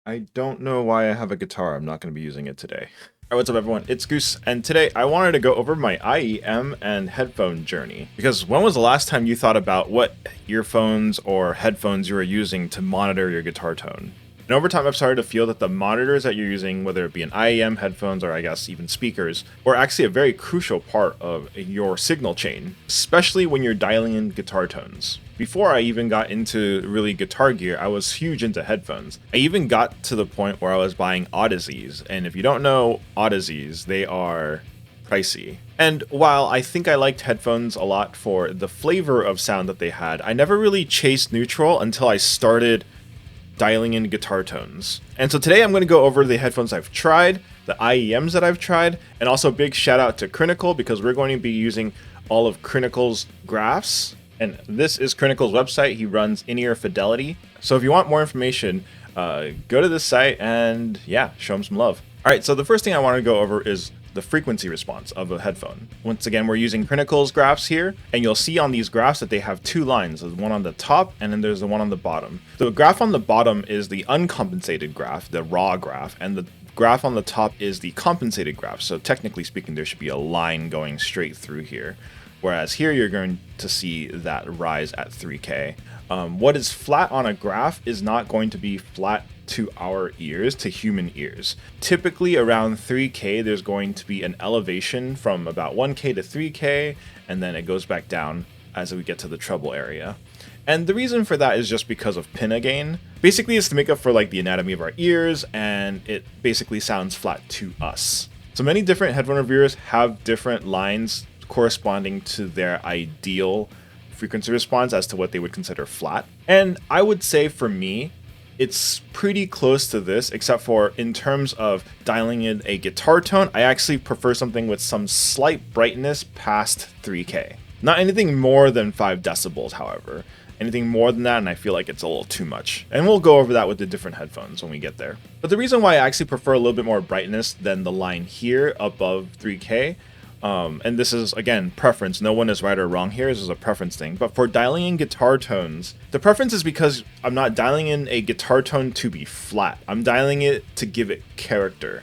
I don't know why I have a guitar. I'm not going to be using it today. Alright, what's up everyone? It's Goose, and today I wanted to go over my IEM and headphone journey. Because when was the last time you thought about what earphones or headphones you were using to monitor your guitar tone? And over time I've started to feel that the monitors that you're using, whether it be an IEM, headphones, or I guess even speakers, are actually a very crucial part of your signal chain, especially when you're dialing in guitar tones. Before I even got into really guitar gear, I was huge into headphones. I even got to the point where I was buying Odysseys, and if you don't know Odysseys, they are pricey. And while I think I liked headphones a lot for the flavor of sound that they had, I never really chased neutral until I started dialing in guitar tones. And so today I'm going to go over the headphones I've tried, the IEMs that I've tried, and also a big shout out to Crinacle because we're going to be using all of Crinacle's graphs. And this is Crinacle's website. He runs in-ear fidelity. So if you want more information, go to this site and yeah, show him some love. All right, so the first thing I want to go over is the frequency response of a headphone. Once again, we're using Crinacle's graphs here, and you'll see on these graphs that they have two lines. There's one on the top, and then there's the one on the bottom. The graph on the bottom is the uncompensated graph, the raw graph, and the graph on the top is the compensated graph. So technically speaking, there should be a line going straight through here. Whereas here you're going to see that rise at 3K. What is flat on a graph is not going to be flat to our ears, to human ears. Typically around 3K, there's going to be an elevation from about 1K to 3K, and then it goes back down as we get to the treble area. And the reason for that is just because of pinna gain. Basically, it's to make up for like the anatomy of our ears, and it basically sounds flat to us. So many different headphone reviewers have different lines corresponding to their ideal frequency response as to what they would consider flat. And I would say for me, it's pretty close to this, except for in terms of dialing in a guitar tone, I actually prefer something with some slight brightness past 3K. Not anything more than 5 decibels, however. Anything more than that, and I feel like it's a little too much. And we'll go over that with the different headphones when we get there. But the reason why I actually prefer a little bit more brightness than the line here above 3K, and this is, again, preference. No one is right or wrong here. This is a preference thing. But for dialing in guitar tones, the preference is because I'm not dialing in a guitar tone to be flat. I'm dialing it to give it character.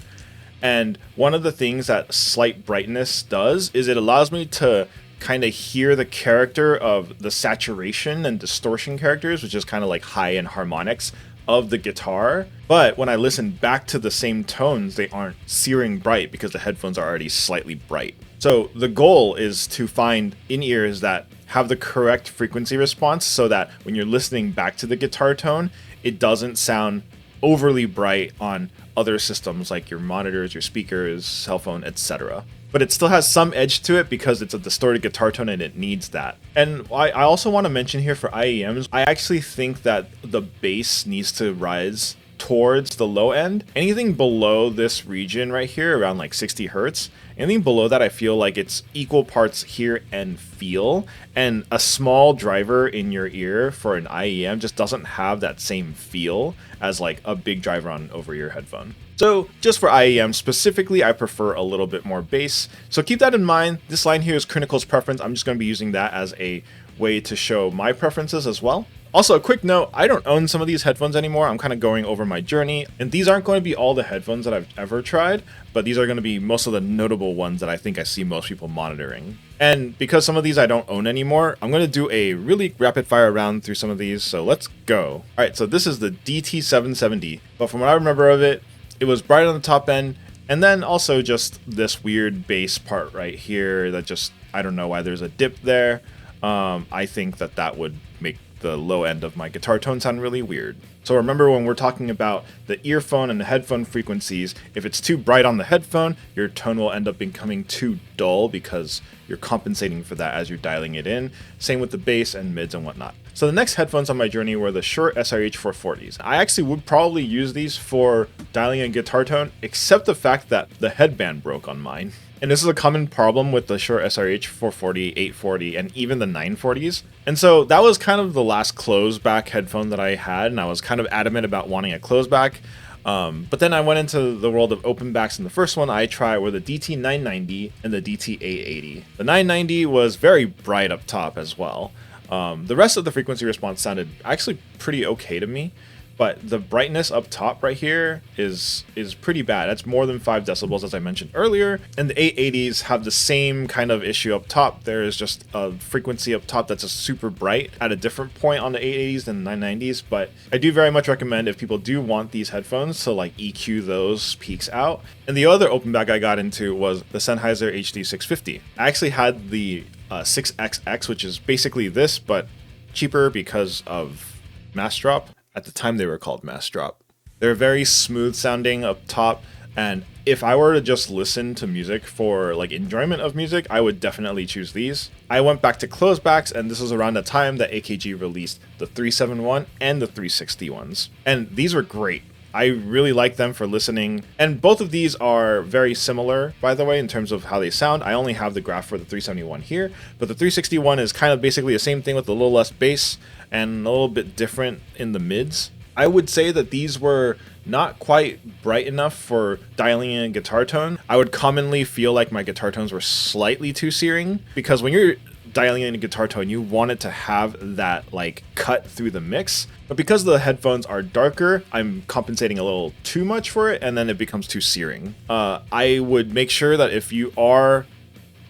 And one of the things that slight brightness does is it allows me to kind of hear the character of the saturation and distortion characters, which is kind of like high end harmonics of the guitar. But when I listen back to the same tones, they aren't searing bright because the headphones are already slightly bright. So the goal is to find in-ears that have the correct frequency response so that when you're listening back to the guitar tone, it doesn't sound overly bright on other systems like your monitors, your speakers, cell phone, etc. But it still has some edge to it because it's a distorted guitar tone and it needs that. And I also want to mention here for IEMs, I actually think that the bass needs to rise towards the low end. Anything below this region right here, around like 60 hertz, anything below that I feel like it's equal parts hear and feel, and a small driver in your ear for an IEM just doesn't have that same feel as like a big driver on over-ear headphone. So just for IEM specifically, I prefer a little bit more bass. So keep that in mind. This line here is Crinacle's preference. I'm just going to be using that as a way to show my preferences as well. Also, a quick note, I don't own some of these headphones anymore. I'm kind of going over my journey, and these aren't going to be all the headphones that I've ever tried, but these are going to be most of the notable ones that I think I see most people monitoring. And because some of these I don't own anymore, I'm going to do a really rapid fire round through some of these, so let's go. All right, so this is the DT770, but from what I remember of it, it was bright on the top end, and then also just this weird bass part right here that just, I don't know why there's a dip there. I think that would make the low end of my guitar tone sound really weird. So remember, when we're talking about the earphone and the headphone frequencies, if it's too bright on the headphone, your tone will end up becoming too dull because you're compensating for that as you're dialing it in. Same with the bass and mids and whatnot. So the next headphones on my journey were the Shure SRH 440s. I actually would probably use these for dialing in guitar tone, except the fact that the headband broke on mine. And this is a common problem with the Shure SRH 440, 840, and even the 940s. And so that was kind of the last closed back headphone that I had, and I was kind of adamant about wanting a closed back. But then I went into the world of open backs, and the first one I tried were the DT990 and the DT880. The 990 was very bright up top as well. The rest of the frequency response sounded actually pretty okay to me. but the brightness up top right here is pretty bad. That's more than 5 decibels, as I mentioned earlier. And the 880s have the same kind of issue up top. There is just a frequency up top that's just super bright at a different point on the 880s than the 990s. But I do very much recommend, if people do want these headphones, to like EQ those peaks out. And the other open back I got into was the Sennheiser HD560. I actually had the 6XX, which is basically this, but cheaper because of mass drop. At the time, they were called mass drop. They're very smooth sounding up top, and if I were to just listen to music for like enjoyment of music, I would definitely choose these. I went back to closed backs, and this was around the time that AKG released the 371 and the 360 ones, and these were great. I really like them for listening, and both of these are very similar, by the way, in terms of how they sound. I only have the graph for the 371 here, but the 361 is kind of basically the same thing with a little less bass and a little bit different in the mids. I would say that these were not quite bright enough for dialing in a guitar tone. I would commonly feel like my guitar tones were slightly too searing, because when you're dialing in a guitar tone, you want it to have that like cut through the mix. But because the headphones are darker, I'm compensating a little too much for it, and then it becomes too searing. I would make sure that if you are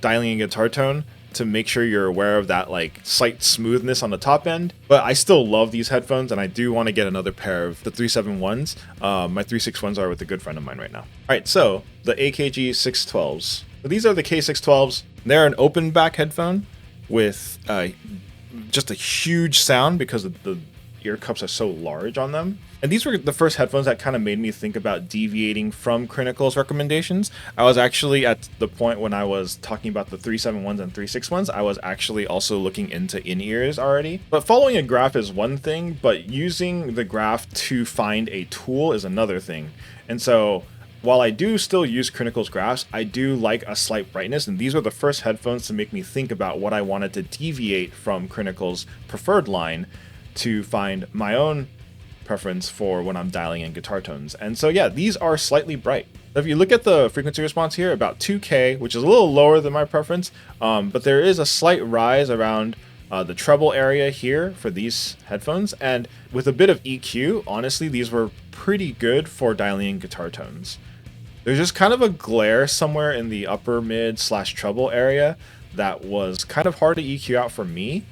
dialing in a guitar tone, to make sure you're aware of that like slight smoothness on the top end. But I still love these headphones, and I do want to get another pair of the 371s. My 361s are with a good friend of mine right now. All right, so the AKG 612s. So these are the K612s. They're an open back headphone with just a huge sound because the ear cups are so large on them. And these were the first headphones that kind of made me think about deviating from Crinacle's recommendations. I was actually at the point when I was talking about the 371s and 361s, I was actually also looking into in-ears already. But following a graph is one thing, but using the graph to find a tool is another thing. And so while I do still use Crinacle's graphs, I do like a slight brightness, and these were the first headphones to make me think about what I wanted to deviate from Crinacle's preferred line to find my own preference for when I'm dialing in guitar tones. And so yeah, these are slightly bright. If you look at the frequency response here, about 2K, which is a little lower than my preference, but there is a slight rise around the treble area here for these headphones, and with a bit of EQ, honestly, these were pretty good for dialing in guitar tones. There's just kind of a glare somewhere in the upper mid / treble area that was kind of hard to EQ out for me.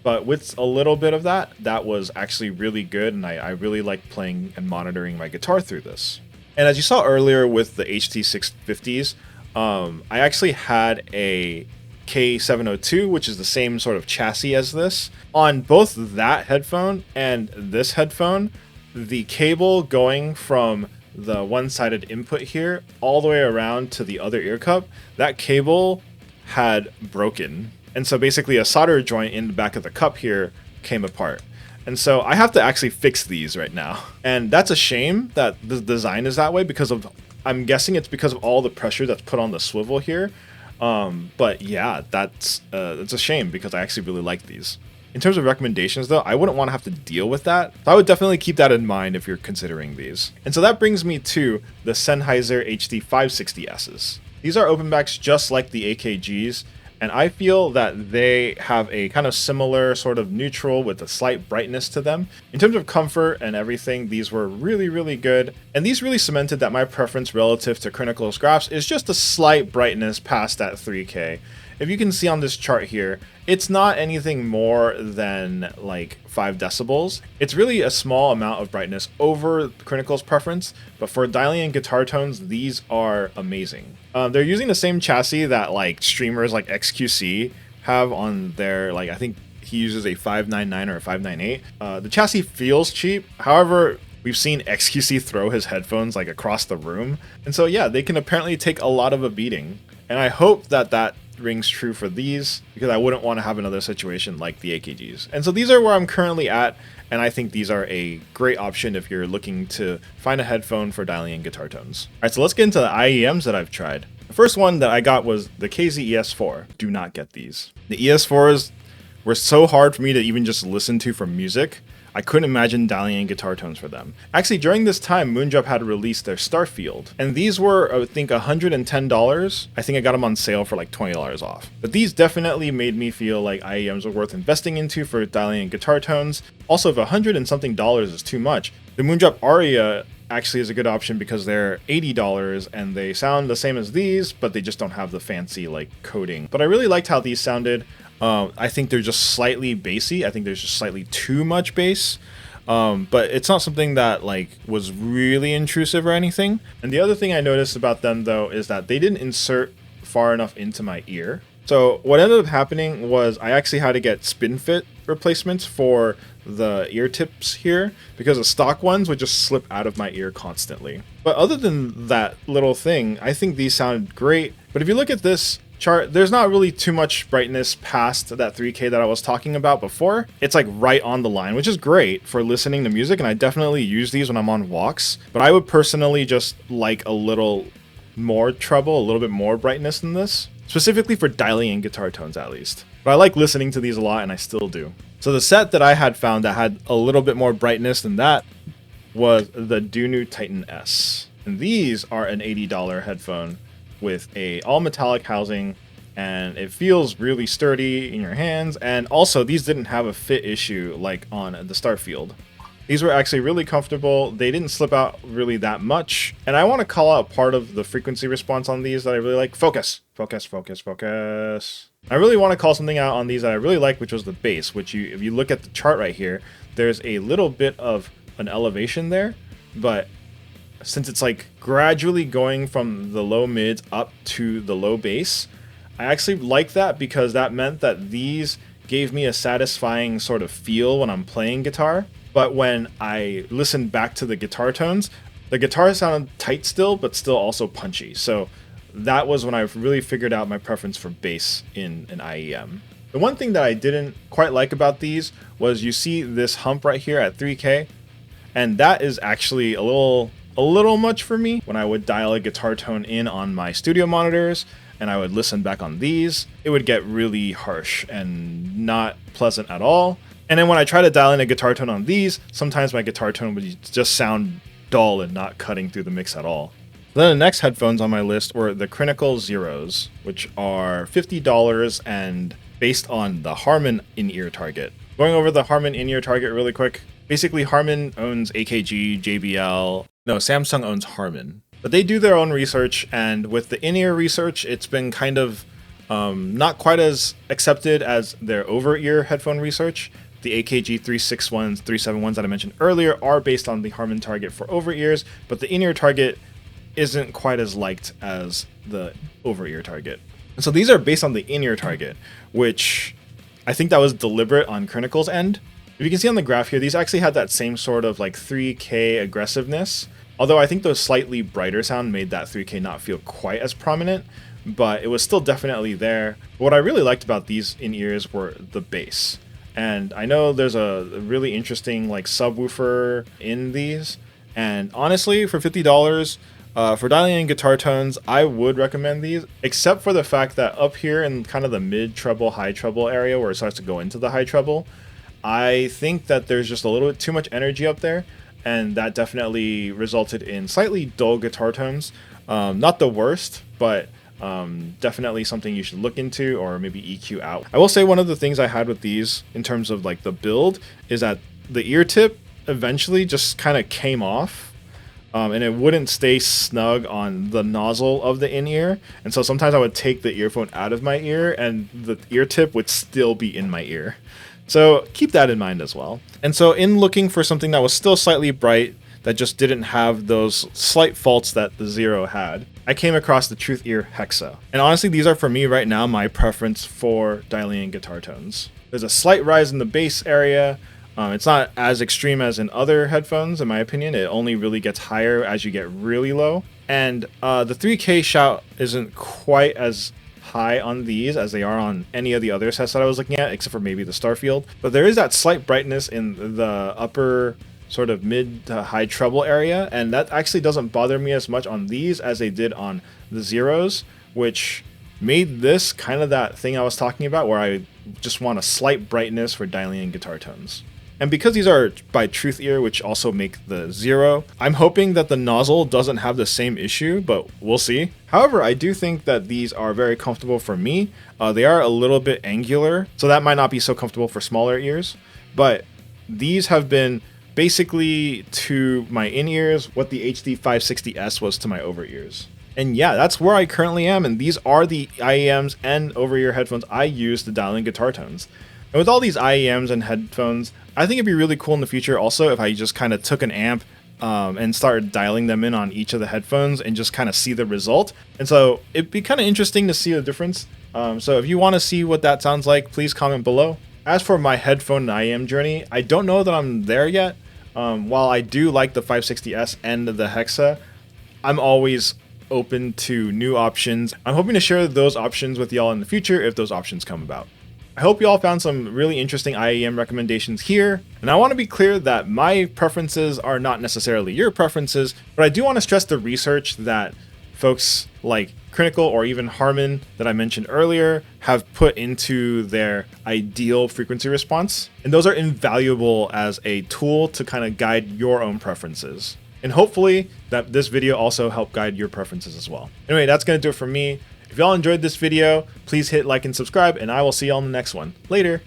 But with a little bit of that, that was actually really good, and I really liked playing and monitoring my guitar through this. And as you saw earlier with the HD650s, I actually had a K702, which is the same sort of chassis as this. On both that headphone and this headphone, the cable going from the one-sided input here all the way around to the other ear cup, that cable had broken. And so basically a solder joint in the back of the cup here came apart. And so I have to actually fix these right now. And that's a shame that the design is that way, because of, I'm guessing it's because of all the pressure that's put on the swivel here. But yeah, it's a shame, because I actually really like these. In terms of recommendations though, I wouldn't want to have to deal with that. So I would definitely keep that in mind if you're considering these. And so that brings me to the Sennheiser HD560s. These are open backs just like the AKGs, and I feel that they have a kind of similar sort of neutral with a slight brightness to them. In terms of comfort and everything, these were really, really good. And these really cemented that my preference relative to Crinacle's graphs is just a slight brightness past that 3K. If you can see on this chart here, it's not anything more than like 5 decibels. It's really a small amount of brightness over Crinacle's preference, but for dialing in guitar tones, these are amazing. They're using the same chassis that like streamers like XQC have on their, like, I think he uses a 599 or a 598. The chassis feels cheap. However, we've seen XQC throw his headphones like across the room. And so yeah, they can apparently take a lot of a beating. And I hope that that rings true for these, because I wouldn't want to have another situation like the AKGs. And so these are where I'm currently at, and I think these are a great option if you're looking to find a headphone for dialing in guitar tones. All right, so let's get into the IEMs that I've tried. The first one that I got was the KZ ES4. Do not get these. The ES4s were so hard for me to even just listen to for music. I couldn't imagine dialing in guitar tones for them. Actually, during this time, Moondrop had released their Starfield, and these were, I think, $110. I think I got them on sale for like $20 off. But these definitely made me feel like IEMs were worth investing into for dialing in guitar tones. Also, if $100 and something is too much, The Moondrop Aria actually is a good option because they're $80 and they sound the same as these, but they just don't have the fancy like coating. But I really liked how these sounded. I think they're just slightly bassy. I think there's just slightly too much bass. But it's not something that like was really intrusive or anything. And the other thing I noticed about them though is that they didn't insert far enough into my ear. So what ended up happening was I actually had to get spin fit replacements for the ear tips here because the stock ones would just slip out of my ear constantly. But other than that little thing, I think these sound great. But if you look at this chart, there's not really too much brightness past that 3K that I was talking about before. It's like right on the line, which is great for listening to music, and I definitely use these when I'm on walks. But I would personally just like a little more treble, a little bit more brightness than this, specifically for dialing in guitar tones at least. But I like listening to these a lot, and I still do. So the set that I had found that had a little bit more brightness than that was the DUNU Titan S. And these are an $80 headphone with a all metallic housing, and it feels really sturdy in your hands. And also these didn't have a fit issue like on the Starfield. These were actually really comfortable. They didn't slip out really that much. And I want to call out part of the frequency response on these that I really like. Focus, focus, focus, focus. I really want to call something out on these that I really like, which was the bass, which if you look at the chart right here, there's a little bit of an elevation there, but since it's like gradually going from the low mids up to the low bass, I actually like that because that meant that these gave me a satisfying sort of feel when I'm playing guitar. But when I listened back to the guitar tones, the guitar sounded tight still, but still also punchy. So that was when I really figured out my preference for bass in an IEM. The one thing that I didn't quite like about these was you see this hump right here at 3K, and that is actually a little much for me. When I would dial a guitar tone in on my studio monitors and I would listen back on these, it would get really harsh and not pleasant at all. And then when I try to dial in a guitar tone on these, sometimes my guitar tone would just sound dull and not cutting through the mix at all. Then the next headphones on my list were the Crinacle Zeros, which are $50 and based on the Harman in-ear target. Going over the Harman in-ear target really quick. Basically, Harman owns AKG, JBL. No, Samsung owns Harman. But they do their own research, and with the in-ear research, it's been kind of not quite as accepted as their over-ear headphone research. The AKG 361s, 371s that I mentioned earlier are based on the Harman target for over-ears, but the in-ear target isn't quite as liked as the over-ear target. And so these are based on the in-ear target, which I think that was deliberate on Crinacle's end. If you can see on the graph here, these actually had that same sort of like 3K aggressiveness, although I think the slightly brighter sound made that 3K not feel quite as prominent, but it was still definitely there. But what I really liked about these in-ears were the bass. And I know there's a really interesting like subwoofer in these, and honestly, for $50, for dialing in guitar tones, I would recommend these, except for the fact that up here in kind of the mid treble, high treble area where it starts to go into the high treble, I think that there's just a little bit too much energy up there, and that definitely resulted in slightly dull guitar tones. Not the worst, but definitely something you should look into or maybe EQ out. I will say one of the things I had with these in terms of like the build is that the ear tip eventually just kind of came off. And it wouldn't stay snug on the nozzle of the in-ear. And so sometimes I would take the earphone out of my ear and the ear tip would still be in my ear. So keep that in mind as well. And so in looking for something that was still slightly bright, that just didn't have those slight faults that the Zero had, I came across the Truthear Hexa. And honestly, these are for me right now my preference for dialing in guitar tones. There's a slight rise in the bass area. It's not as extreme as in other headphones, in my opinion. It only really gets higher as you get really low. And the 3K shout isn't quite as high on these as they are on any of the other sets that I was looking at, except for maybe the Starfield. But there is that slight brightness in the upper sort of mid to high treble area, and that actually doesn't bother me as much on these as they did on the Zeros, which made this kind of that thing I was talking about where I just want a slight brightness for dialing in guitar tones. And because these are by Truthear, which also make the Zero, I'm hoping that the nozzle doesn't have the same issue, but we'll see. However, I do think that these are very comfortable for me. They are a little bit angular, so that might not be so comfortable for smaller ears, but these have been basically to my in-ears what the HD560s was to my over-ears. And yeah, that's where I currently am, and these are the IEMs and over-ear headphones I use to dial in guitar tones. And with all these IEMs and headphones, I think it'd be really cool in the future also if I just kind of took an amp and started dialing them in on each of the headphones and just kind of see the result. And so it'd be kind of interesting to see the difference. So if you want to see what that sounds like, please comment below. As for my headphone and IEM journey, I don't know that I'm there yet. While I do like the 560S and the Hexa, I'm always open to new options. I'm hoping to share those options with y'all in the future if those options come about. I hope you all found some really interesting IEM recommendations here, and I want to be clear that my preferences are not necessarily your preferences, but I do want to stress the research that folks like Crinacle or even Harman that I mentioned earlier have put into their ideal frequency response, and those are invaluable as a tool to kind of guide your own preferences. And hopefully that this video also helped guide your preferences as well. Anyway, that's going to do it for me. If y'all enjoyed this video, please hit like and subscribe, and I will see y'all in the next one. Later.